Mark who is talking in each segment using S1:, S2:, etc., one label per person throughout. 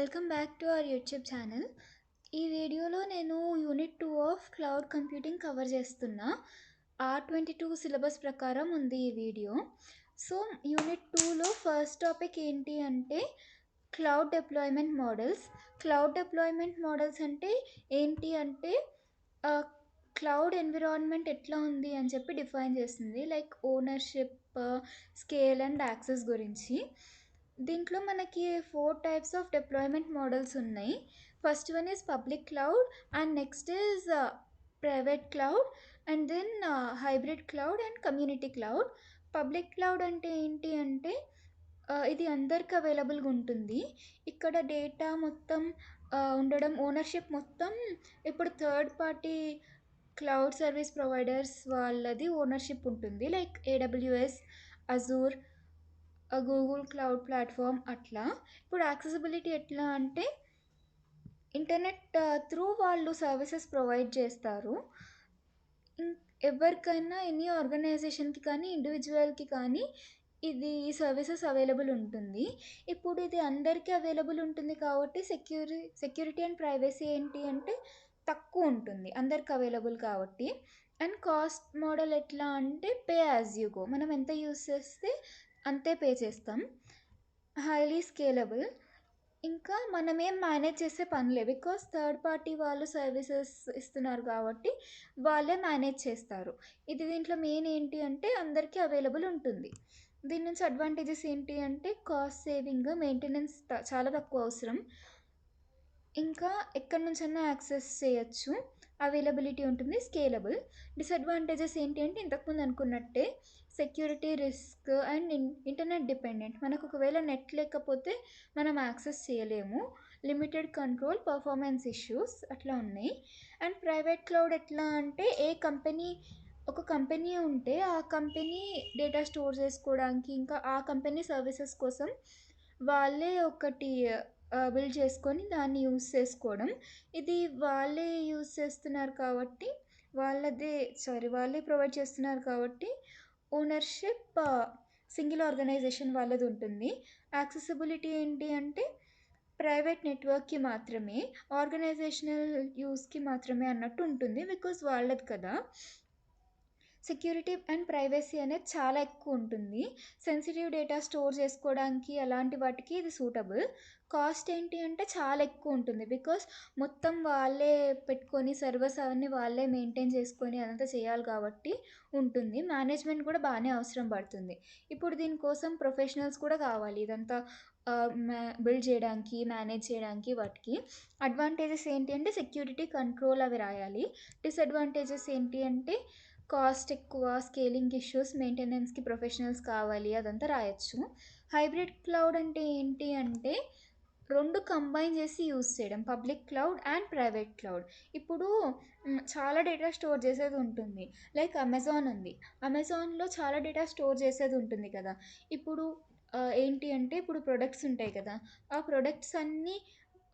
S1: Welcome back to our YouTube channel. ఈ వీడియోలో నేను unit 2 of cloud computing cover చేస్తున్నా. R22 సిలబస్ ప్రకారం ఉంది ఈ వీడియో. సో యూనిట్ 2లో ఫస్ట్ టాపిక్ ఏంటి అంటే cloud deployment models. Cloud deployment models అంటే ఏంటి అంటే క్లౌడ్ ఎన్విరాన్మెంట్ ఎట్లా ఉంది అని చెప్పి డిఫైన్ చేస్తుంది, like ownership, scale and access గురించి. దీంట్లో మనకి 4 టైప్స్ ఆఫ్ డిప్లాయ్మెంట్ మోడల్స్ ఉన్నాయి. First one is public cloud and next is private cloud and then hybrid cloud and community cloud. Public cloud అంటే ఏంటి అంటే ఇది అందరికి అవైలబుల్గా ఉంటుంది. ఇక్కడ డేటా మొత్తం ఉండడం, ఓనర్షిప్ మొత్తం ఇప్పుడు third party cloud service providers వాళ్ళది ఓనర్షిప్ ఉంటుంది, like AWS, Azure, Google cloud platform అట్లా. ఇప్పుడు యాక్సెసిబిలిటీ ఎట్లా అంటే ఇంటర్నెట్ త్రూ వాళ్ళు సర్వీసెస్ ప్రొవైడ్ చేస్తారు. ఎవరికైనా ఎనీ ఆర్గనైజేషన్కి కానీ ఇండివిజువల్కి కానీ ఇది ఈ సర్వీసెస్ అవైలబుల్ ఉంటుంది. ఇప్పుడు ఇది అందరికీ అవైలబుల్ ఉంటుంది కాబట్టి సెక్యూరిటీ అండ్ ప్రైవసీ ఏంటి అంటే తక్కువ ఉంటుంది అందరికి అవైలబుల్ కాబట్టి. అండ్ కాస్ట్ మోడల్ ఎట్లా అంటే పే యాజ్ యూ గో, మనం ఎంత యూస్ చేస్తే అంతే పే చేస్తాం. హైలీ స్కేలబుల్, ఇంకా మనం ఏం మేనేజ్ చేసే పనిలే, బికాస్ థర్డ్ పార్టీ వాళ్ళు సర్వీసెస్ ఇస్తున్నారు కాబట్టి వాళ్ళే మేనేజ్ చేస్తారు. ఇది దీంట్లో మెయిన్ ఏంటి అంటే అందరికీ అవైలబుల్ ఉంటుంది. దీని నుంచి అడ్వాంటేజెస్ ఏంటి అంటే కాస్ట్ సేవింగ్, మెయింటెనెన్స్ చాలా తక్కువ అవసరం, ఇంకా ఎక్కడి నుంచైనా యాక్సెస్ చేయొచ్చు, అవైలబిలిటీ ఉంటుంది, స్కేలబుల్. డిసడ్వాంటేజెస్ ఏంటి అంటే ఇంతకుముందు అనుకున్నట్టే security risk and internet dependent. మనకు ఒకవేళ నెట్ లేకపోతే మనం యాక్సెస్ చేయలేము, లిమిటెడ్ కంట్రోల్, పర్ఫార్మెన్స్ ఇష్యూస్ అట్లా ఉన్నాయి. అండ్ ప్రైవేట్ క్లౌడ్ ఎట్లా అంటే ఒక కంపెనీ ఉంటే ఆ కంపెనీ డేటా స్టోర్ చేసుకోవడానికి, ఇంకా ఆ కంపెనీ సర్వీసెస్ కోసం వాళ్ళే ఒకటి బిల్డ్ చేసుకొని దాన్ని యూస్ చేసుకోవడం. ఇది వాళ్ళే యూస్ చేస్తున్నారు కాబట్టి వాళ్ళే ప్రొవైడ్ చేస్తున్నారు కాబట్టి ఓనర్షిప్ సింగిల్ ఆర్గనైజేషన్ వాళ్ళది ఉంటుంది. యాక్సెసిబిలిటీ ఏంటి అంటే ప్రైవేట్ నెట్వర్క్కి మాత్రమే, ఆర్గనైజేషనల్ యూస్కి మాత్రమే అన్నట్టు ఉంటుంది, బికాజ్ వాళ్ళది కదా. సెక్యూరిటీ అండ్ ప్రైవసీ అనేది చాలా ఎక్కువ ఉంటుంది, సెన్సిటివ్ డేటా స్టోర్ చేసుకోవడానికి అలాంటి వాటికి ఇది సూటబుల్. కాస్ట్ ఏంటి అంటే చాలా ఎక్కువ ఉంటుంది, బికాస్ మొత్తం వాళ్ళే పెట్టుకొని సర్వర్స్ అవన్నీ వాళ్ళే మెయింటైన్ చేసుకొని అదంతా చేయాలి కాబట్టి ఉంటుంది. మేనేజ్మెంట్ కూడా బాగానే అవసరం పడుతుంది. ఇప్పుడు దీనికోసం ప్రొఫెషనల్స్ కూడా కావాలి ఇదంతా బిల్డ్ చేయడానికి, మేనేజ్ చేయడానికి. వాటికి అడ్వాంటేజెస్ ఏంటి అంటే సెక్యూరిటీ, కంట్రోల్ అవి రాయాలి. డిసడ్వాంటేజెస్ ఏంటి అంటే కాస్ట్ ఎక్కువ, స్కేలింగ్ ఇష్యూస్, మెయింటెనెన్స్కి ప్రొఫెషనల్స్ కావాలి, అదంతా రాయొచ్చు. హైబ్రిడ్ క్లౌడ్ అంటే ఏంటి అంటే రెండు కంబైన్ చేసి యూస్ చేయడం, public cloud and private cloud. ఇప్పుడు చాలా డేటా స్టోర్ చేసేది ఉంటుంది, లైక్ అమెజాన్ ఉంది. అమెజాన్లో చాలా డేటా స్టోర్ చేసేది ఉంటుంది కదా. ఇప్పుడు ఏంటి అంటే ఇప్పుడు ప్రొడక్ట్స్ ఉంటాయి కదా, ఆ ప్రొడక్ట్స్ అన్నీ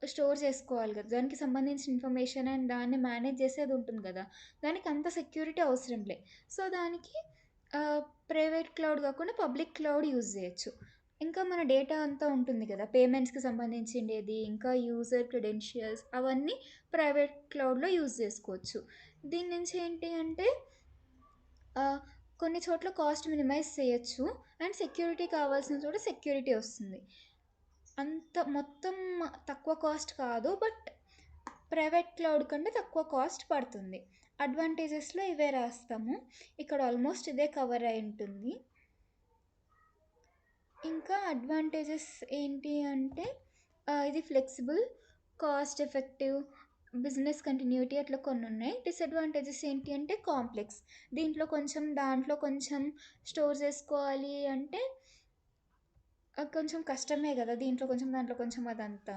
S1: స్టోర్ చేసుకోవాలి కదా, దానికి సంబంధించిన ఇన్ఫర్మేషన్ అండ్ దాన్ని మేనేజ్ చేసేది ఉంటుంది కదా, దానికి అంత సెక్యూరిటీ అవసరం లే. సో దానికి ప్రైవేట్ క్లౌడ్ కాకుండా పబ్లిక్ క్లౌడ్ యూజ్ చేయొచ్చు. ఇంకా మన డేటా అంతా ఉంటుంది కదా, పేమెంట్స్కి సంబంధించిండేది, ఇంకా యూజర్ క్రెడెన్షియల్స్ అవన్నీ ప్రైవేట్ క్లౌడ్లో యూజ్ చేసుకోవచ్చు. దీని నుంచి ఏంటి అంటే కొన్ని చోట్ల కాస్ట్ మినిమైజ్ చేయొచ్చు అండ్ సెక్యూరిటీ కావాల్సిన చోట సెక్యూరిటీ వస్తుంది. అంత మొత్తం తక్కువ కాస్ట్ కాదు, బట్ ప్రైవేట్ క్లౌడ్ కంటే తక్కువ కాస్ట్ పడుతుంది. అడ్వాంటేజెస్లో ఇవే రాస్తాము, ఇక్కడ ఆల్మోస్ట్ ఇదే కవర్ అయి ఉంటుంది. ఇంకా అడ్వాంటేజెస్ ఏంటి అంటే ఇది flexible, cost effective, business continuity అట్లా కొన్ని ఉన్నాయి. డిసడ్వాంటేజెస్ ఏంటి అంటే కాంప్లెక్స్, దీంట్లో కొంచెం దాంట్లో కొంచెం స్టోర్ చేసుకోవాలి అంటే కొంచెం కష్టమే కదా, దీంట్లో కొంచెం దాంట్లో కొంచెం అదంతా.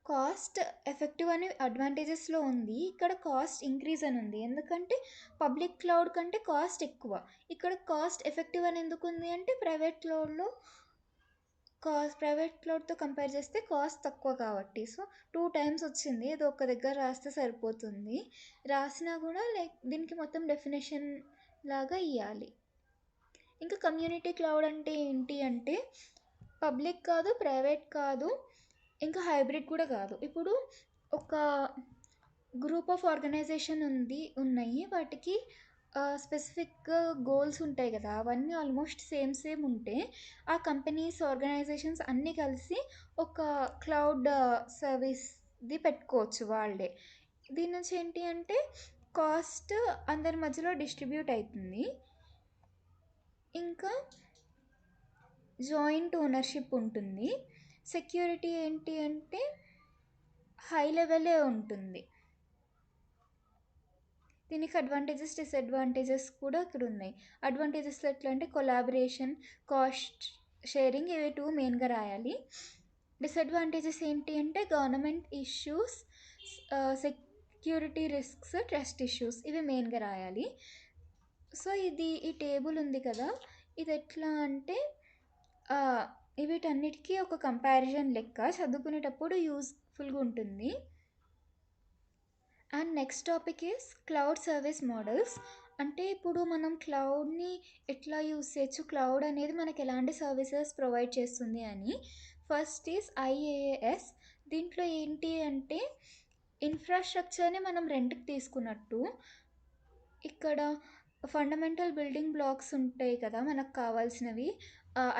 S1: కాస్ట్ ఎఫెక్టివ్ అనే అడ్వాంటేజెస్లో ఉంది, ఇక్కడ కాస్ట్ ఇంక్రీజ్ అని ఉంది, ఎందుకంటే పబ్లిక్ క్లౌడ్ కంటే కాస్ట్ ఎక్కువ. ఇక్కడ కాస్ట్ ఎఫెక్టివ్ అని ఎందుకు ఉంది అంటే ప్రైవేట్ క్లౌడ్తో కంపేర్ చేస్తే కాస్ట్ తక్కువ కాబట్టి. సో 2 టైమ్స్ వచ్చింది, ఇది ఒక దగ్గర రాస్తే సరిపోతుంది, రాసినా కూడా లైక్ దీనికి మొత్తం డెఫినేషన్ లాగా ఇవ్వాలి. ఇంకా కమ్యూనిటీ క్లౌడ్ అంటే ఏంటి అంటే పబ్లిక్ కాదు, ప్రైవేట్ కాదు, ఇంకా హైబ్రిడ్ కూడా కాదు. ఇప్పుడు ఒక గ్రూప్ ఆఫ్ ఆర్గనైజేషన్ ఉన్నాయి. వాటికి స్పెసిఫిక్ గోల్స్ ఉంటాయి కదా! అవన్నీ ఆల్మోస్ట్ సేమ్ సేమ్ ఉంటే, ఆ కంపెనీస్, ఆర్గనైజేషన్స్ అన్నీ కలిసి ఒక క్లౌడ్ సర్వీస్‌ది పెట్టుకోవచ్చు వాళ్ళే. దీని నుంచి ఏంటి అంటే కాస్ట్ అందరి మధ్యలో డిస్ట్రిబ్యూట్ అయితుంది. ఇంకా జాయింట్ ఓనర్‌షిప్ ఉంటుంది. సెక్యూరిటీ ఏంటి అంటే హై లెవెలే ఉంటుంది. దీనికి అడ్వాంటేజెస్, డిసడ్వాంటేజెస్ కూడా ఇక్కడ ఉన్నాయి. అడ్వాంటేజెస్లో ఎట్లా అంటే కొలాబరేషన్, కాస్ట్ షేరింగ్, ఇవి టూ మెయిన్గా రాయాలి. డిసడ్వాంటేజెస్ ఏంటి అంటే government issues, security risks, trust issues, ఇవి మెయిన్గా రాయాలి. సో ఈ టేబుల్ ఉంది కదా, ఇది ఎట్లా అంటే వీటన్నిటికీ ఒక కంపారిజన్ లెక్క చదువుకునేటప్పుడు యూస్ఫుల్గా ఉంటుంది. And next topic is cloud service models. అంటే ఇప్పుడు మనం క్లౌడ్ని ఎట్లా యూస్ చేయొచ్చు, క్లౌడ్ అనేది మనకి ఎలాంటి సర్వీసెస్ ప్రొవైడ్ చేస్తుంది అని. First is IAS. దీంట్లో ఏంటి అంటే ఇన్ఫ్రాస్ట్రక్చర్ని మనం రెంట్కి తీసుకున్నట్టు, ఇక్కడ ఫండమెంటల్ బిల్డింగ్ బ్లాక్స్ ఉంటాయి కదా మనకు కావాల్సినవి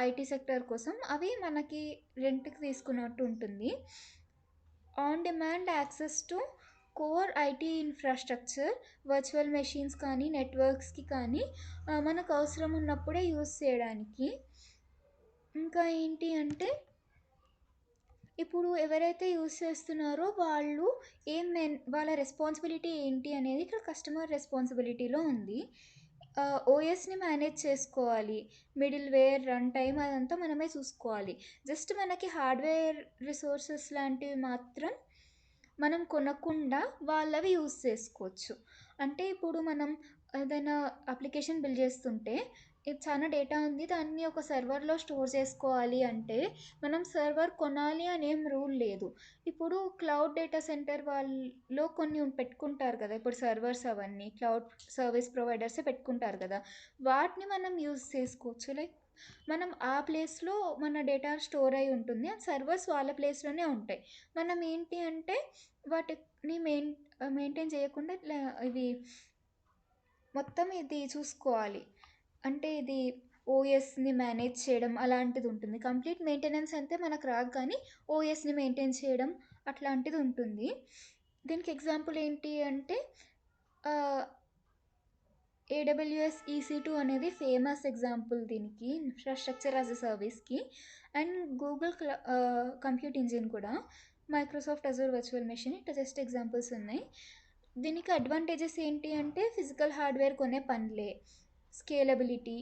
S1: ఐటీ సెక్టర్ కోసం, అవి మనకి రెంట్కి తీసుకున్నట్టు ఉంటుంది. On demand access to core IT infrastructure, virtual machines కానీ నెట్వర్క్స్కి కానీ మనకు అవసరం ఉన్నప్పుడే యూస్ చేయడానికి. ఇంకా ఏంటి అంటే ఇప్పుడు ఎవరైతే యూస్ చేస్తున్నారో వాళ్ళు వాళ్ళ రెస్పాన్సిబిలిటీ ఏంటి అనేది ఇక్కడ కస్టమర్ రెస్పాన్సిబిలిటీలో ఉంది. ఓఎస్ని మేనేజ్ చేసుకోవాలి, మిడిల్ వేర్, రన్ టైమ్ అదంతా మనమే చూసుకోవాలి. జస్ట్ మనకి హార్డ్వేర్ రిసోర్సెస్ లాంటివి మాత్రం మనం కొనకుండా వాళ్ళవి యూస్ చేసుకోవచ్చు. అంటే ఇప్పుడు మనం ఏదైనా అప్లికేషన్ బిల్డ్ చేస్తుంటే ఇది చాలా డేటా ఉంది, దాన్ని ఒక సర్వర్లో స్టోర్ చేసుకోవాలి అంటే మనం సర్వర్ కొనాలి అనేం రూల్ లేదు. ఇప్పుడు క్లౌడ్ డేటా సెంటర్ వాళ్ళు కొన్ని పెట్టుకుంటారు కదా, ఇప్పుడు సర్వర్స్ అవన్నీ క్లౌడ్ సర్వీస్ ప్రొవైడర్సే పెట్టుకుంటారు కదా, వాటిని మనం యూజ్ చేసుకోవచ్చు. లైక్ మనం ఆ ప్లేస్లో మన డేటా స్టోర్ అయి ఉంటుంది, ఆ సర్వర్స్ వాళ్ళ ప్లేస్లోనే ఉంటాయి. మనం ఏంటి అంటే వాటిని మెయింటైన్ చేయకుండా ఇవి మొత్తం ఇది చూసుకోవాలి. అంటే ఇది ఓఎస్ని మేనేజ్ చేయడం అలాంటిది ఉంటుంది. కంప్లీట్ మెయింటెనెన్స్ అయితే మనకు రాదు, కానీ ఓఎస్ని మెయింటైన్ చేయడం అట్లాంటిది ఉంటుంది. దీనికి ఎగ్జాంపుల్ ఏంటి అంటే ఏడబ్ల్యూఎస్ EC2 అనేది ఫేమస్ ఎగ్జాంపుల్ దీనికి, ఇన్ఫ్రాస్ట్రక్చర్ యాజ్ అ సర్వీస్కి. అండ్ గూగుల్ కంప్యూట్ ఇంజిన్ కూడా, మైక్రోసాఫ్ట్ అజూర్ వర్చువల్ మెషిన్, ఇట్లా జస్ట్ ఎగ్జాంపుల్స్ ఉన్నాయి. దీనికి అడ్వాంటేజెస్ ఏంటి అంటే ఫిజికల్ హార్డ్వేర్ కొనే పనిలే, స్కేలబిలిటీ,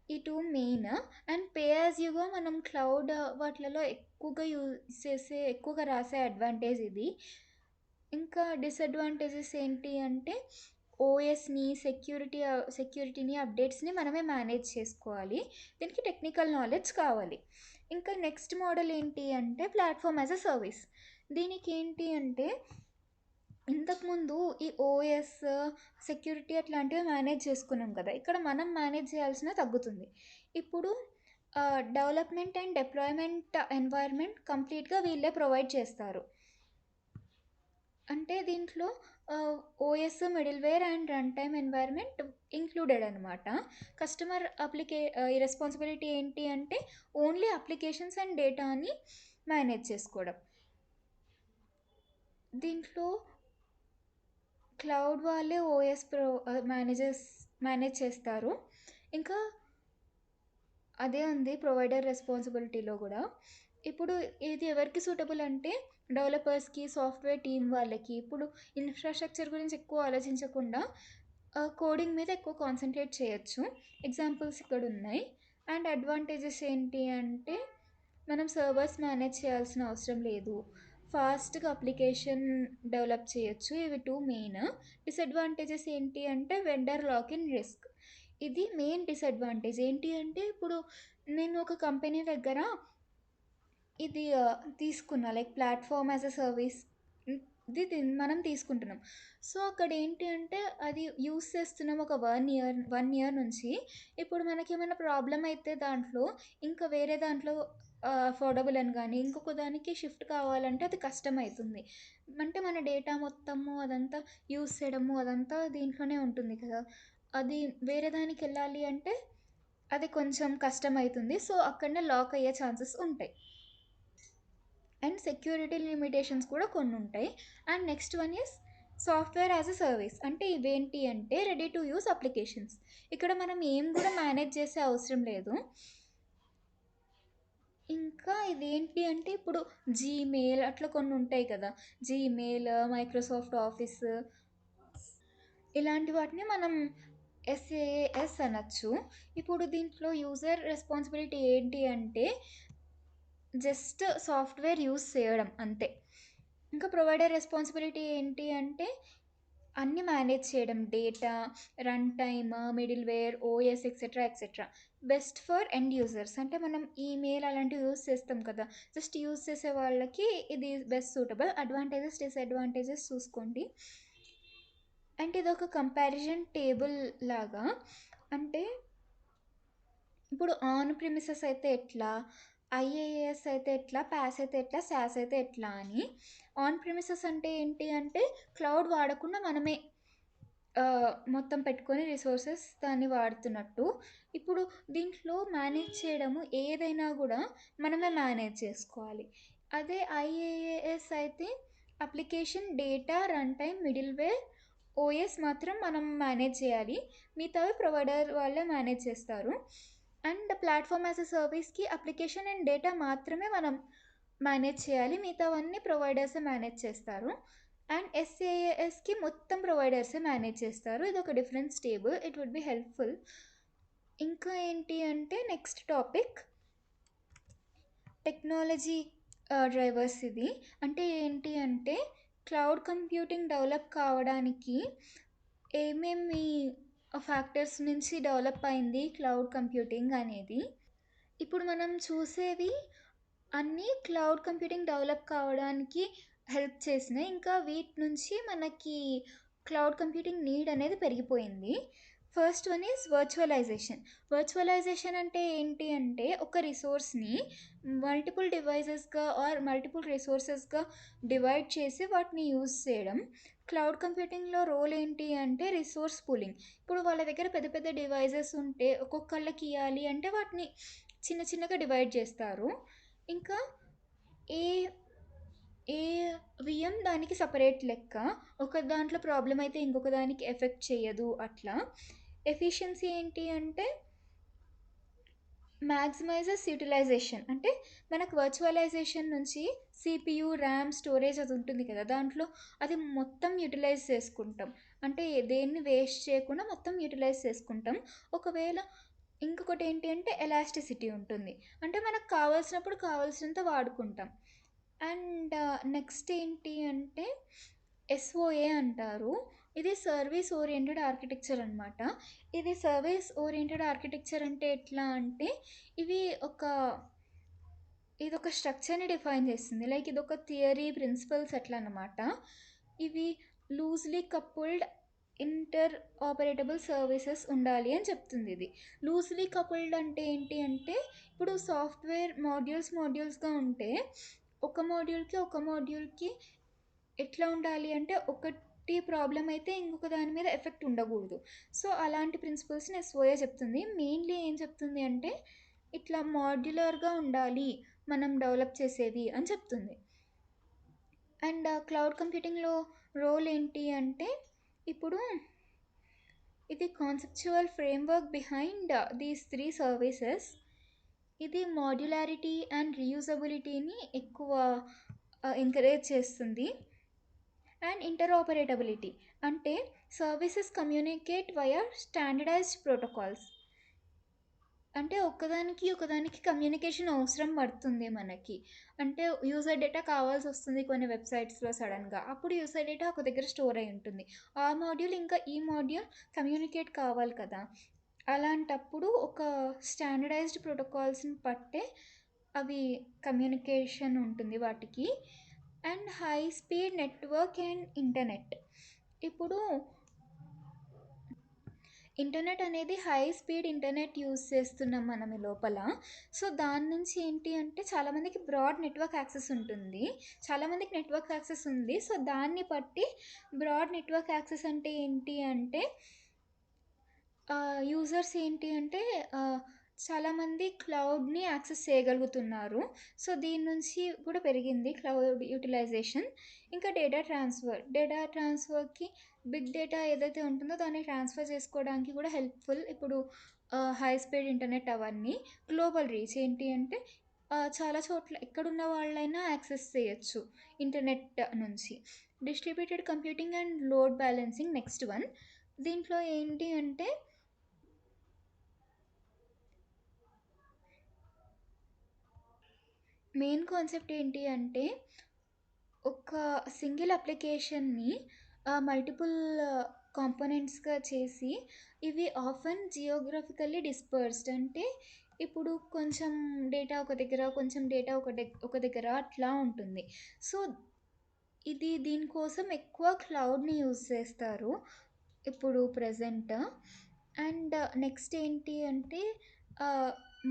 S1: ఈ two main. And pay as యూగా మనం క్లౌడ్ వాటిలలో ఎక్కువగా యూజ్ చేసే, ఎక్కువగా రాసే అడ్వాంటేజ్ ఇది. ఇంకా డిసడ్వాంటేజెస్ ఏంటి అంటే ఓఎస్ని, సెక్యూరిటీని, అప్డేట్స్ని మనమే మేనేజ్ చేసుకోవాలి. దీనికి టెక్నికల్ నాలెడ్జ్ కావాలి. ఇంకా నెక్స్ట్ మోడల్ ఏంటి అంటే ప్లాట్ఫామ్ యాజ్ అ సర్వీస్. దీనికి ఏంటి అంటే ఇంతకుముందు ఈ ఓఎస్, సెక్యూరిటీ అట్లాంటివి మేనేజ్ చేసుకున్నాం కదా, ఇక్కడ మనం మేనేజ్ చేయాల్సిన తగ్గుతుంది. ఇప్పుడు డెవలప్మెంట్ అండ్ డిప్లాయ్మెంట్ ఎన్వైర్న్మెంట్ కంప్లీట్గా వీళ్ళే ప్రొవైడ్ చేస్తారు. అంటే దీంట్లో OS, middleware and run time environment included అనమాట. కస్టమర్ ఈ రెస్పాన్సిబిలిటీ ఏంటి అంటే ఓన్లీ అప్లికేషన్స్ అండ్ డేటాని మేనేజ్ చేసుకోవడం. దీంట్లో క్లౌడ్ వాళ్ళే ఓఎస్ మేనేజ్ చేస్తారు. ఇంకా అదే ఉంది ప్రొవైడర్ రెస్పాన్సిబిలిటీలో కూడా. ఇప్పుడు ఇది ఎవరికి సూటబుల్ అంటే డెవలపర్స్కి, సాఫ్ట్వేర్ టీమ్ వాళ్ళకి. ఇప్పుడు ఇన్ఫ్రాస్ట్రక్చర్ గురించి ఎక్కువ ఆలోచించకుండా కోడింగ్ మీద ఎక్కువ కాన్సన్ట్రేట్ చేయొచ్చు. ఎగ్జాంపుల్స్ ఇక్కడ ఉన్నాయి. అండ్ అడ్వాంటేజెస్ ఏంటి అంటే మనం సర్వర్స్ మేనేజ్ చేయాల్సిన అవసరం లేదు, ఫాస్ట్గా అప్లికేషన్ డెవలప్ చేయొచ్చు, ఇవి టూ మెయిన్. డిసడ్వాంటేజెస్ ఏంటి అంటే వెండర్ లాక్ ఇన్ రిస్క్. ఇది మెయిన్ డిసడ్వాంటేజ్. ఏంటి అంటే ఇప్పుడు నేను ఒక కంపెనీ దగ్గర ఇది తీసుకున్నా, like platform as a service ఇది మనం తీసుకుంటున్నాం. సో అక్కడ ఏంటి అంటే అది యూస్ చేస్తున్నాం ఒక 1 ఇయర్ నుంచి. ఇప్పుడు మనకి ఏమైనా ప్రాబ్లం అయితే దాంట్లో ఇంకా వేరే దాంట్లో అఫోర్డబుల్ అని గానీ, ఇంకొక దానికి షిఫ్ట్ కావాలంటే అది కష్టమయితుంది. అంటే మన డేటా మొత్తము అదంతా యూజ్ చేయడము అదంతా దీంట్లోనే ఉంటుంది కదా! అది వేరే దానికెళ్ళాలి అంటే అది కొంచెం కష్టమయితుంది. సో, అక్కడనే లాక్ అయ్యే ఛాన్సెస్ ఉంటాయి. అండ్ సెక్యూరిటీ లిమిటేషన్స్ కూడా కొన్నుంటాయి. And next one is software as a service. అంటే ఇవేంటి అంటే రెడీ టు యూజ్ అప్లికేషన్స్. ఇక్కడ మనం ఏం గూడా మేనేజ్ చేసే అవసరం లేదు. ఇంకా ఇదేంటి అంటే ఇప్పుడు జీమెయిల్ అట్లా కొన్నుంటాయి కదా! జీమెయిల్, మైక్రోసాఫ్ట్ ఆఫీస్ ఇలాంటి వాటిని మనం ఎస్ఏఎస్ అనొచ్చు. ఇప్పుడు దీంట్లో యూజర్ రెస్పాన్సిబిలిటీ ఏంటి అంటే జస్ట్ సాఫ్ట్‌వేర్ యూజ్ చేయడం అంతే. ఇంకా ప్రొవైడర్ రెస్పాన్సిబిలిటీ ఏంటి అంటే అన్నీ మేనేజ్ చేయడం. Data, run time, middleware, OS etcetera, etcetera. Best for end users. అంటే మనం ఈమెయిల్ అలాంటివి యూజ్ చేస్తాం కదా! జస్ట్ యూజ్ చేసే వాళ్ళకి ఇది బెస్ట్ సూటబుల్. అడ్వాంటేజెస్, డిసడ్వాంటేజెస్ చూసుకోండి. అంటే ఇదొక కంపారిజన్ టేబుల్ లాగా. అంటే ఇప్పుడు ఆన్ ప్రిమిసెస్ అయితే ఎట్లా, ఐఏఎస్ అయితే ఎట్లా, పాస్ అయితే ఎట్లా, సాస్ అయితే ఎట్లా అని. ఆన్ ప్రిమిసెస్ అంటే ఏంటి అంటే క్లౌడ్ వాడకుండా మనమే మొత్తం పెట్టుకొని రిసోర్సెస్ దాన్ని వాడుతున్నట్టు. ఇప్పుడు దీంట్లో మేనేజ్ చేయడము ఏదైనా గూడా మనమే మేనేజ్ చేసుకోవాలి. అదే ఐఏఎస్ అయితే application, data, run time, middleware, OS మాత్రం మనం మేనేజ్ చేయాలి. మిగతావి ప్రొవైడర్ వాళ్ళే మేనేజ్ చేస్తారు. అండ్ ప్లాట్‌ఫార్మ్ యాస్ ఎ సర్వీస్‌కి అప్లికేషన్ అండ్ డేటా మాత్రమే మనం మేనేజ్ చేయాలి. మిగతావన్నీ ప్రొవైడర్సే మేనేజ్ చేస్తారు. అండ్ ఎస్ఏఎస్‌కి మొత్తం ప్రొవైడర్సే మేనేజ్ చేస్తారు. ఇదొక difference table. It would be helpful. ఇంకా ఏంటి అంటే నెక్స్ట్ టాపిక్ టెక్నాలజీ డ్రైవర్స్ ఇది. అంటే ఏంటి అంటే క్లౌడ్ కంప్యూటింగ్ డెవలప్ కావడానికి ఏమేమి ఫ్యాక్టర్స్ నుంచి డెవలప్ అయింది క్లౌడ్ కంప్యూటింగ్ అనేది. ఇప్పుడు మనం చూసేవి అన్నీ క్లౌడ్ కంప్యూటింగ్ డెవలప్ కావడానికి హెల్ప్ చేసినాయి. ఇంకా వీటి నుంచి మనకి క్లౌడ్ కంప్యూటింగ్ నీడ్ అనేది పెరిగిపోయింది. First one is virtualization. Virtualization అంటే ఏంటి అంటే ఒక రిసోర్స్ని మల్టిపుల్ డివైజెస్గా ఆర్ మల్టిపుల్ రిసోర్సెస్గా డివైడ్ చేసి వాటిని యూజ్ చేయడం. క్లౌడ్ కంప్యూటింగ్లో రోల్ ఏంటి అంటే రిసోర్స్ పూలింగ్. ఇప్పుడు వాళ్ళ దగ్గర పెద్ద పెద్ద డివైజెస్ ఉంటే ఒక్కొక్కళ్ళకి ఇవ్వాలి అంటే వాటిని చిన్న చిన్నగా డివైడ్ చేస్తారు. ఇంకా ఏ ఏ విఎం దానికి సపరేట్ లెక్క. ఒక దాంట్లో ప్రాబ్లమ్ అయితే ఇంకొక దానికి ఎఫెక్ట్ చేయదు అట్లా. ఎఫిషియన్సీ ఏంటి అంటే మ్యాక్సిమైజెస్ యూటిలైజేషన్. అంటే మనకు వర్చువలైజేషన్ నుంచి సిపియు, ర్యామ్, స్టోరేజ్ అది ఉంటుంది కదా! దాంట్లో అది మొత్తం యుటిలైజ్ చేసుకుంటాం. అంటే దేన్ని వేస్ట్ చేయకుండా మొత్తం యుటిలైజ్ చేసుకుంటాం. ఒకవేళ ఇంకొకటి ఏంటి అంటే ఎలాస్టిసిటీ ఉంటుంది. అంటే మనకు కావాల్సినప్పుడు కావాల్సినంత వాడుకుంటాం. అండ్ నెక్స్ట్ ఏంటి అంటే ఎస్ఓఏ అంటారు. ఇది సర్వీస్ ఓరియెంటెడ్ ఆర్కిటెక్చర్ అనమాట. ఇది సర్వీస్ ఓరియెంటెడ్ ఆర్కిటెక్చర్ అంటే ఎట్లా అంటే ఇవి ఒక ఇదొక స్ట్రక్చర్ని డిఫైన్ చేస్తుంది. లైక్ ఇదొక థియరీ ప్రిన్సిపల్స్ ఎట్లా అనమాట. ఇవి లూజ్లీ కపుల్డ్ ఇంటర్ ఆపరేటబుల్ సర్వీసెస్ ఉండాలి అని చెప్తుంది ఇది. లూజ్లీ కపుల్డ్ అంటే ఏంటి అంటే ఇప్పుడు సాఫ్ట్వేర్ మాడ్యూల్స్గా ఉంటే ఒక మాడ్యూల్కి ఎట్లా ఉండాలి అంటే ఒకటి ప్రాబ్లం అయితే ఇంకొక దాని మీద ఎఫెక్ట్ ఉండకూడదు. సో అలాంటి ప్రిన్సిపల్స్ని ఎస్ఓఏ చెప్తుంది. మెయిన్లీ ఏం చెప్తుంది అంటే ఇట్లా మాడ్యులర్గా ఉండాలి మనం డెవలప్ చేసేవి అని చెప్తుంది. అండ్ క్లౌడ్ కంప్యూటింగ్లో రోల్ ఏంటి అంటే ఇప్పుడు ఇది conceptual framework behind these three services. ఇది మాడ్యులారిటీ అండ్ రీయూజబిలిటీని ఎక్కువ ఎంకరేజ్ చేస్తుంది. అండ్ ఇంటర్ఆపరేటబిలిటీ అంటే services communicate via standardized protocols. అంటే ఒకదానికి కమ్యూనికేషన్ అవసరం పడుతుంది మనకి. అంటే యూజర్ డేటా కావాల్సి వస్తుంది కొన్ని వెబ్సైట్స్లో సడన్గా. అప్పుడు యూజర్ డేటా ఒక దగ్గర స్టోర్ అయి ఉంటుంది. ఆ మాడ్యూల్ ఇంకా ఈ మాడ్యూల్ కమ్యూనికేట్ కావాలి కదా! అలాంటప్పుడు ఒక స్టాండర్డైజ్డ్ ప్రోటోకాల్స్ని పట్టే అవి కమ్యూనికేషన్ ఉంటుంది వాటికి. And high speed network and internet. ఇప్పుడు ఇంటర్నెట్ అనేది హై స్పీడ్ ఇంటర్నెట్ యూజ్ చేస్తున్నాం మనం ఈ లోపల. సో, దాని నుంచి ఏంటి అంటే చాలామందికి బ్రాడ్ నెట్వర్క్ యాక్సెస్ ఉంటుంది. చాలామందికి నెట్వర్క్ యాక్సెస్ ఉంది. సో, దాన్ని బట్టి బ్రాడ్ నెట్వర్క్ యాక్సెస్ అంటే ఏంటి అంటే యూజర్స్ ఏంటి అంటే ఆహ్, చాలామంది క్లౌడ్‌ని యాక్సెస్ చేయగలుగుతున్నారు. సో, దీని నుంచి కూడా పెరిగింది క్లౌడ్ యుటిలైజేషన్. ఇంకా డేటా ట్రాన్స్‌ఫర్. డేటా ట్రాన్స్‌ఫర్‌కి బిగ్ డేటా ఏదైతే ఉంటుందో దాన్ని ట్రాన్స్‌ఫర్ చేసుకోవడానికి కూడా హెల్ప్‌ఫుల్. ఇప్పుడు హై స్పీడ్ ఇంటర్నెట్ అవన్నీ. గ్లోబల్ రీచ్ ఏంటి అంటే చాలా చోట్ల ఎక్కడున్న వాళ్ళైనా యాక్సెస్ చేయొచ్చు ఇంటర్నెట్ నుంచి. Distributed computing and load balancing next one. దీంట్లో ఏంటి అంటే మెయిన్ కాన్సెప్ట్ ఏంటి అంటే, ఒక సింగిల్ అప్లికేషన్‌ని మల్టిపుల్ కాంపోనెంట్స్‌గా చేసి, ఇవి ఆఫెన్ జియోగ్రఫికల్లీ డిస్పర్స్డ్. అంటే, ఇప్పుడు కొంచెం డేటా ఒక దగ్గర, కొంచెం డేటా ఒక దగ్గర అట్లా ఉంటుంది. సో, ఇది దీనికోసం ఎక్కువ క్లౌడ్‌ని యూజ్ చేస్తారు. ఇప్పుడు ప్రెజెంట్. అండ్ నెక్స్ట్ ఏంటి అంటే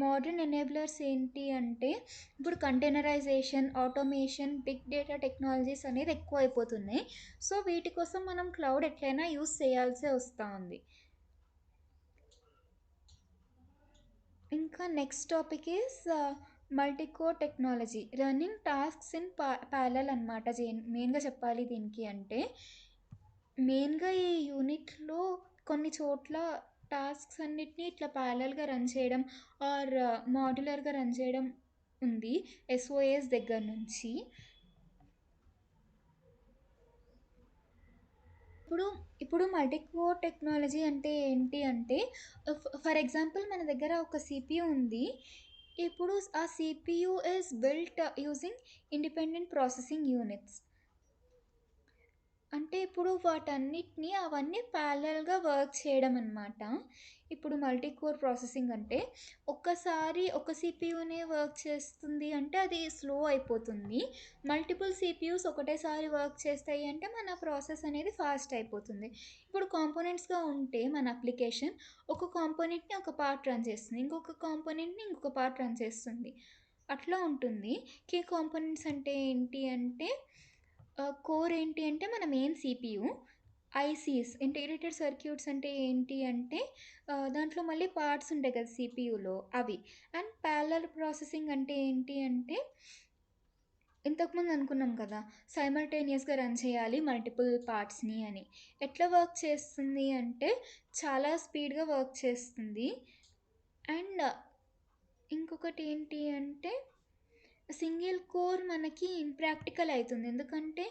S1: మోడర్న్ ఎనేబులర్స్ ఏంటి అంటే ఇప్పుడు containerization, automation, big data technologies అనేది ఎక్కువైపోతున్నాయి. సో, వీటి కోసం మనం క్లౌడ్ ఎట్లైనా యూజ్ చేయాల్సే వస్తా ఉంది. ఇంకా next topic is multi-core technology. Running tasks in parallel అనమాట. మెయిన్‌గా చెప్పాలి దీనికి అంటే. మెయిన్‌గా ఈ యూనిట్‌లో కొన్ని చోట్ల టాస్క్స్ అన్నిటిని ఇట్లా ప్యారలల్‌గా రన్ చేయడం ఆర్ మాడ్యులర్‌గా రన్ చేయడం ఉంది. ఎస్ఓఎస్ దగ్గర నుంచి. ఇప్పుడు ఇప్పుడు మల్టీ కోర్ టెక్నాలజీ అంటే ఏంటి అంటే ఫర్ ఎగ్జాంపుల్ మన దగ్గర ఒక సీపీయూ ఉంది. ఇప్పుడు ఆ CPU is built using independent processing units. అంటే ఇప్పుడు వాటన్నిటిని అవన్నీ ప్యారలల్‌గా వర్క్ చేయడం అనమాట. ఇప్పుడు మల్టీ కోర్ ప్రాసెసింగ్ అంటే ఒక్కసారి ఒక సీపీయూనే వర్క్ చేస్తుంది అంటే అది స్లో అయిపోతుంది. మల్టిపుల్ సీపీయూస్ ఒకటేసారి వర్క్ చేస్తాయి అంటే మన ప్రాసెస్ అనేది ఫాస్ట్ అయిపోతుంది. ఇప్పుడు కాంపోనెంట్స్‌గా ఉంటే మన అప్లికేషన్ ఒక కాంపోనెంట్‌ని ఒక పార్ట్ రన్ చేస్తుంది. ఇంకొక కాంపోనెంట్‌ని ఇంకొక పార్ట్ రన్ చేస్తుంది. అట్లా ఉంటుంది. కీ కాంపోనెంట్స్ అంటే ఏంటి అంటే కోర్ ఏంటి అంటే మన main CPU. ICs integrated circuits అంటే ఏంటి అంటే దాంట్లో మళ్ళీ పార్ట్స్ ఉంటాయి కదా సీపీయూలో అవి. అండ్ ప్యారలల్ ప్రాసెసింగ్ అంటే ఏంటి అంటే ఇంతకుముందు అనుకున్నాం కదా! సైమల్టేనియస్‌గా రన్ చేయాలి మల్టిపుల్ పార్ట్స్‌ని అని. ఎట్లా వర్క్ చేస్తుంది అంటే చాలా స్పీడ్‌గా వర్క్ చేస్తుంది. అండ్ ఇంకొకటి ఏంటి అంటే సింగిల్ కోర్ మనకి ఇంప్రాక్టికల్ అయితుంది. ఎందుకంటే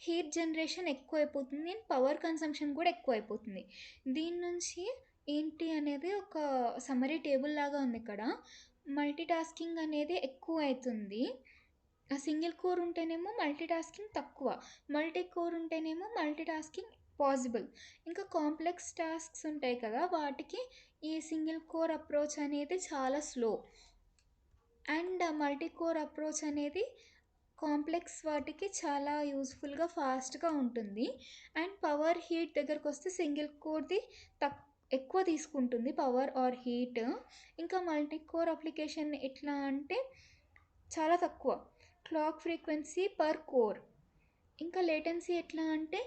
S1: హీట్ జనరేషన్ ఎక్కువైపోతుంది. అండ్ పవర్ కన్సంప్షన్ కూడా ఎక్కువైపోతుంది. దీని నుంచి ఏంటి అనేది ఒక సమ్మరీ టేబుల్ లాగా ఉంది ఇక్కడ. మల్టీ టాస్కింగ్ అనేది ఎక్కువైతుంది. సింగిల్ కోర్ ఉంటేనేమో మల్టీ టాస్కింగ్ తక్కువ. మల్టీ కోర్ ఉంటేనేమో మల్టీ టాస్కింగ్ పాసిబుల్. ఇంకా కాంప్లెక్స్ టాస్క్స్ ఉంటాయి కదా! వాటికి ఈ సింగిల్ కోర్ అప్రోచ్ అనేది చాలా slow. And multi core approach అనేది కాంప్లెక్స్ వాటికి చాలా యూజ్‌ఫుల్‌గా, ఫాస్ట్‌గా ఉంటుంది. అండ్ పవర్, హీట్ దగ్గరకొస్తే సింగిల్ కోర్‌ది తక్ ఎక్కువ తీసుకుంటుంది పవర్ ఆర్ హీట్. ఇంకా మల్టీ కోర్ అప్లికేషన్ ఎట్లా అంటే చాలా తక్కువ. Clock frequency per core. ఇంకా లేటెన్సీ ఎట్లా అంటే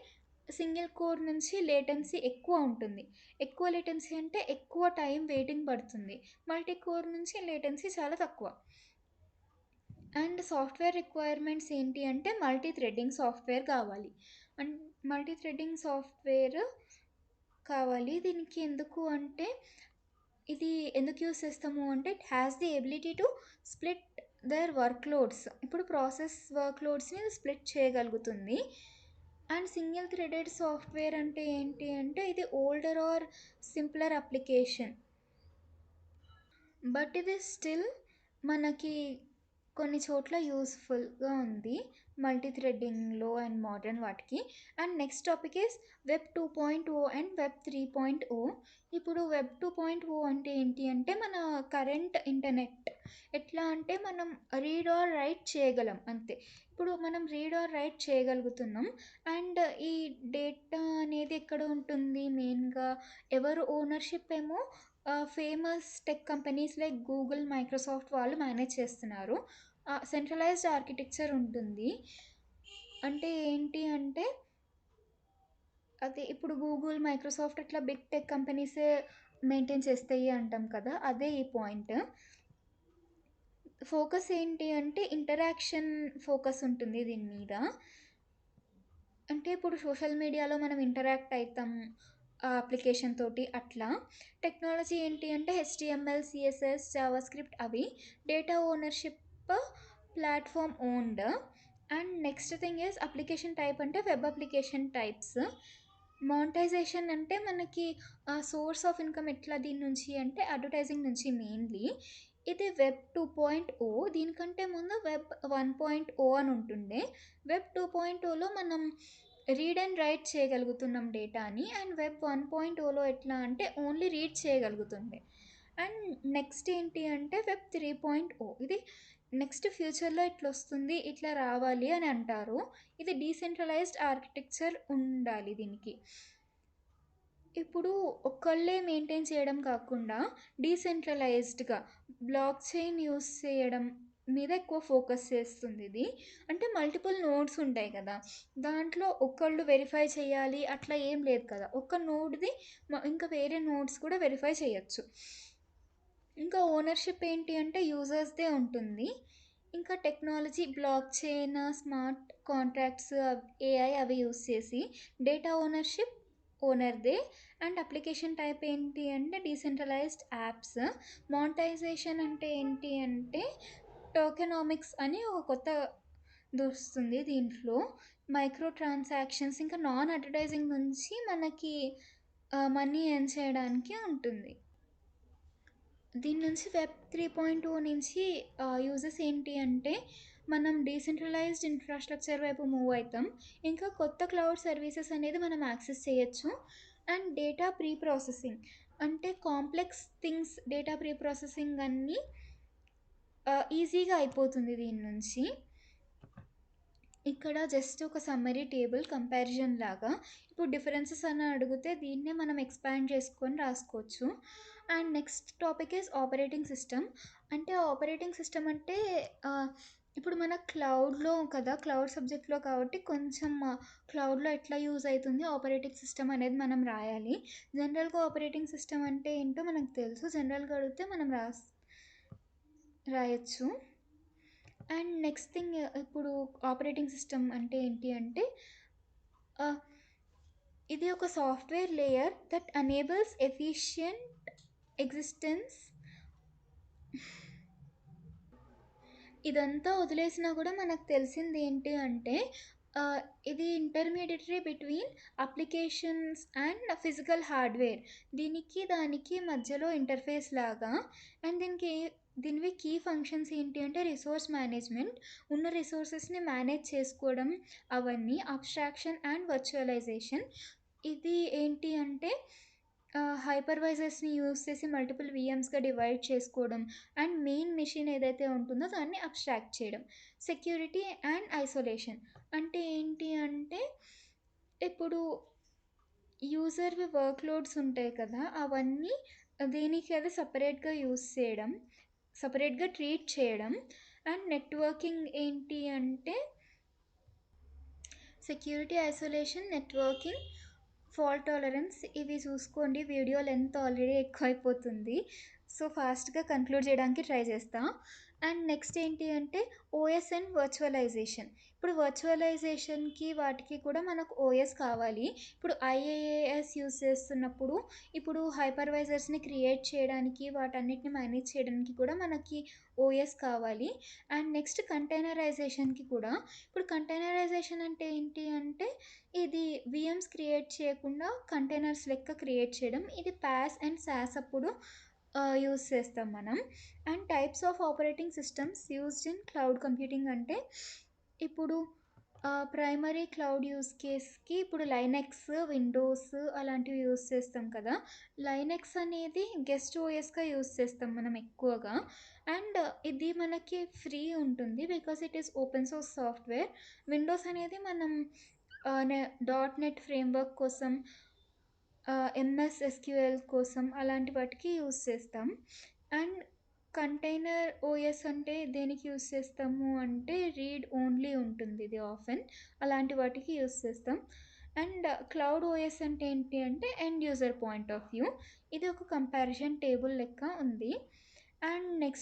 S1: సింగిల్ కోర్ నుంచి లేటెన్సీ ఎక్కువ ఉంటుంది. ఎక్కువ లేటెన్సీ అంటే ఎక్కువ టైం వెయిటింగ్ పడుతుంది. మల్టీ కోర్ నుంచి లేటెన్సీ చాలా తక్కువ. అండ్ సాఫ్ట్‌వేర్ రిక్వైర్మెంట్స్ ఏంటి అంటే మల్టీ థ్రెడింగ్ సాఫ్ట్‌వేర్ కావాలి. అండ్ మల్టీ థ్రెడింగ్ సాఫ్ట్‌వేర్ కావాలి. దీనికి ఎందుకు అంటే ఇది ఎందుకు యూజ్ చేస్తాము అంటే it has the ability to split their work loads. ఇప్పుడు ప్రాసెస్ వర్క్ లోడ్స్‌ని స్ప్లిట్ చేయగలుగుతుంది. అండ్ సింగిల్ థ్రెడెడ్ సాఫ్ట్‌వేర్ అంటే ఏంటి అంటే ఇది older or simpler application. But ఇది స్టిల్ మనకి కొన్ని చోట్ల యూస్‌ఫుల్‌గా ఉంది. మల్టీ థ్రెడింగ్‌లో అండ్ మోడర్న్ వాటికి. And next topic is web 2.0 and web 3.0. ఇప్పుడు వెబ్ 2.0 అంటే ఏంటి అంటే మన కరెంట్ ఇంటర్నెట్. ఎట్లా అంటే మనం రీడ్ ఆర్ రైట్ చేయగలం అంతే. ఇప్పుడు మనం రీడ్ ఆర్ రైట్ చేయగలుగుతున్నాం. అండ్ ఈ డేటా అనేది ఎక్కడ ఉంటుంది మెయిన్‌గా ఎవరు ఓనర్‌షిప్ ఏమో famous tech companies like Google, Microsoft వాళ్ళు మేనేజ్ చేస్తున్నారు. సెంట్రలైజ్డ్ ఆర్కిటెక్చర్ ఉంటుంది. అంటే ఏంటి అంటే అదే ఇప్పుడు గూగుల్, మైక్రోసాఫ్ట్ అట్లా బిగ్ టెక్ కంపెనీసే మెయింటైన్ చేస్తాయి అంటాం కదా! అదే ఈ పాయింట్. ఫోకస్ ఏంటి అంటే ఇంటరాక్షన్ ఫోకస్ ఉంటుంది దీని మీద. అంటే ఇప్పుడు సోషల్ మీడియాలో మనం ఇంటరాక్ట్ అయితాం ఆ అప్లికేషన్ తోటి అట్లా. టెక్నాలజీ ఏంటి అంటే హెచ్‌టీఎంఎల్, సీఎస్ఎస్, జావాస్క్రిప్ట్ అవి. Data ownership platform owned. And next thing is application type అంటే వెబ్ అప్లికేషన్ టైప్స్. మానిటైజేషన్ అంటే మనకి సోర్స్ ఆఫ్ ఇన్‌కమ్ ఎట్లా దీని నుంచి అంటే అడ్వర్టైజింగ్ నుంచి మెయిన్‌లీ. ఇది వెబ్ 2.0 దీనికంటే ముందు వెబ్ 1.0 అని ఉంటుండే. వెబ్ 2.0లో మనం రీడ్ అండ్ రైట్ చేయగలుగుతున్నాం డేటాని. అండ్ వెబ్ 1.0లో ఎట్లా అంటే ఓన్లీ రీడ్ చేయగలుగుతుండే. అండ్ నెక్స్ట్ ఏంటి అంటే వెబ్ 3.0 ఇది నెక్స్ట్ ఫ్యూచర్‌లో ఇట్లొస్తుంది, ఇట్లా రావాలి అని అంటారు. ఇది డీసెంట్రలైజ్డ్ ఆర్కిటెక్చర్ ఉండాలి దీనికి. ఇప్పుడు ఒక్కళ్ళే మెయింటైన్ చేయడం కాకుండా డీసెంట్రలైజ్డ్‌గా బ్లాక్ చైన్ యూజ్ చేయడం మీద ఎక్కువ ఫోకస్ చేస్తుంది ఇది. అంటే మల్టిపుల్ నోడ్స్ ఉంటాయి కదా! దాంట్లో ఒకళ్ళు వెరిఫై చేయాలి అట్లా ఏం లేదు కదా! ఒక్క నోడ్‌ది ఇంకా వేరే నోడ్స్ కూడా వెరిఫై చేయొచ్చు. ఇంకా ఓనర్‌షిప్ ఏంటి అంటే యూజర్స్‌దే ఉంటుంది. ఇంకా technology blockchain, smart contracts, AI అవి యూజ్ చేసి డేటా ఓనర్‌షిప్ ఓనర్‌దే. అండ్ అప్లికేషన్ టైప్ ఏంటి అంటే డీసెంట్రలైజ్డ్ యాప్స్. మానిటైజేషన్ అంటే ఏంటి అంటే టోకెనామిక్స్ అని ఒక కొత్తదొస్తుంది దీంట్లో. మైక్రో ట్రాన్సాక్షన్స్ ఇంకా నాన్ అడ్వర్టైజింగ్ నుంచి మనకి మనీ ఎర్న్ చేయడానికి ఉంటుంది. దీని నుంచి వెబ్ 3.0 నుంచి యూజెస్ ఏంటి అంటే మనం డీసెంట్రలైజ్డ్ ఇన్‌ఫ్రాస్ట్రక్చర్ వైపు మూవ్ అయితాం. ఇంకా కొత్త క్లౌడ్ సర్వీసెస్ అనేది మనం యాక్సెస్ చేయొచ్చు. అండ్ డేటా ప్రీ ప్రాసెసింగ్ అంటే complex things data pre processing అన్నీ ఈజీగా అయిపోతుంది దీని నుంచి. ఇక్కడ జస్ట్ ఒక సమ్మరీ టేబుల్ కంపారిజన్ లాగా. ఇప్పుడు డిఫరెన్సెస్ అని అడిగితే దీన్నే మనం ఎక్స్పాండ్ చేసుకొని రాసుకోవచ్చు. And next topic is operating system. అంటే ఆపరేటింగ్ సిస్టమ్ అంటే ఇప్పుడు మన క్లౌడ్‌లో కదా! క్లౌడ్ సబ్జెక్ట్‌లో కాబట్టి కొంచెం క్లౌడ్‌లో ఎట్లా యూజ్ అయితుంది ఆపరేటింగ్ సిస్టమ్ అనేది మనం రాయాలి. జనరల్‌గా ఆపరేటింగ్ సిస్టమ్ అంటే ఏంటో మనకు తెలుసు. జనరల్‌గా అడిగితే మనం రాయొచ్చు. అండ్ నెక్స్ట్ థింగ్ ఇప్పుడు ఆపరేటింగ్ సిస్టమ్ అంటే ఏంటి అంటే ఇది ఒక software layer that enables efficient existence. ఇదంతా వదిలేసినా కూడా మనకు తెలిసింది ఏంటి అంటే ఇది intermediary between applications and physical hardware. దానికి మధ్యలో ఇంటర్ఫేస్ లాగా. అండ్ దీనివి కీ ఫంక్షన్స్ ఏంటి అంటే రిసోర్స్ మేనేజ్మెంట్, ఉన్న రిసోర్సెస్ని మేనేజ్ చేసుకోవడం, అవన్నీ అబ్స్ట్రాక్షన్ అండ్ వర్చువలైజేషన్. ఇది ఏంటి అంటే హైపర్వైజర్స్ని యూజ్ చేసి మల్టిపుల్ విఎమ్స్గా డివైడ్ చేసుకోవడం అండ్ మెయిన్ మెషిన్ ఏదైతే ఉంటుందో దాన్ని అబ్స్ట్రాక్ట్ చేయడం. సెక్యూరిటీ అండ్ ఐసోలేషన్ అంటే ఏంటి అంటే ఇప్పుడు యూజర్వి వర్క్ లోడ్స్ ఉంటాయి కదా! అవన్నీ దేనికి అది సపరేట్‌గా యూజ్ చేయడం, సపరేట్‌గా ట్రీట్ చేయడం. అండ్ నెట్వర్కింగ్ ఏంటి అంటే security, isolation, networking, fault tolerance ఇవి చూసుకోండి. వీడియో లెంత్ ఆల్రెడీ ఎక్కువైపోతుంది. సో, ఫాస్ట్‌గా కన్క్లూడ్ చేయడానికి ట్రై చేస్తా. అండ్ నెక్స్ట్ ఏంటి అంటే ఓఎస్ అండ్ వర్చువలైజేషన్. ఇప్పుడు వర్చువలైజేషన్‌కి వాటికి కూడా మనకు ఓఎస్ కావాలి. ఇప్పుడు ఐఏఏఎస్ యూజ్ చేస్తున్నప్పుడు ఇప్పుడు హైపర్వైజర్స్‌ని క్రియేట్ చేయడానికి వాటన్నిటిని మేనేజ్ చేయడానికి కూడా మనకి ఓఎస్ కావాలి. అండ్ నెక్స్ట్ కంటైనరైజేషన్‌కి కూడా. ఇప్పుడు కంటైనరైజేషన్ అంటే ఏంటి అంటే ఇది విఎమ్స్ క్రియేట్ చేయకుండా కంటైనర్స్ లెక్క క్రియేట్ చేయడం. ఇది పాస్ అండ్ సాస్ అప్పుడు యూజ్ చేస్తాం మనం. And types of operating systems used in cloud computing అంటే ఇప్పుడు ప్రైమరీ క్లౌడ్ యూజ్ కేస్కి ఇప్పుడు లైనెక్స్, విండోస్ అలాంటివి యూజ్ చేస్తాం కదా. లైనెక్స్ అనేది గెస్ట్ ఓఎస్గా యూజ్ చేస్తాం మనం ఎక్కువగా. అండ్ ఇది మనకి ఫ్రీ ఉంటుంది because it is open source software. Windows అనేది మనం డాట్ నెట్ ఫ్రేమ్వర్క్ కోసం, ఎంఎస్ ఎస్క్యూఎల్ కోసం అలాంటి వాటికి యూస్ చేస్తాం. అండ్ కంటైనర్ ఓఎస్ అంటే దేనికి యూస్ చేస్తాము అంటే రీడ్ ఓన్లీ ఉంటుంది ఇది ఆఫెన్, అలాంటి వాటికి యూస్ చేస్తాం. అండ్ క్లౌడ్ ఓఎస్ అంటే ఏంటి అంటే end user point of view, ఇది ఒక కంపారిజన్ టేబుల్ లెక్క ఉంది. And next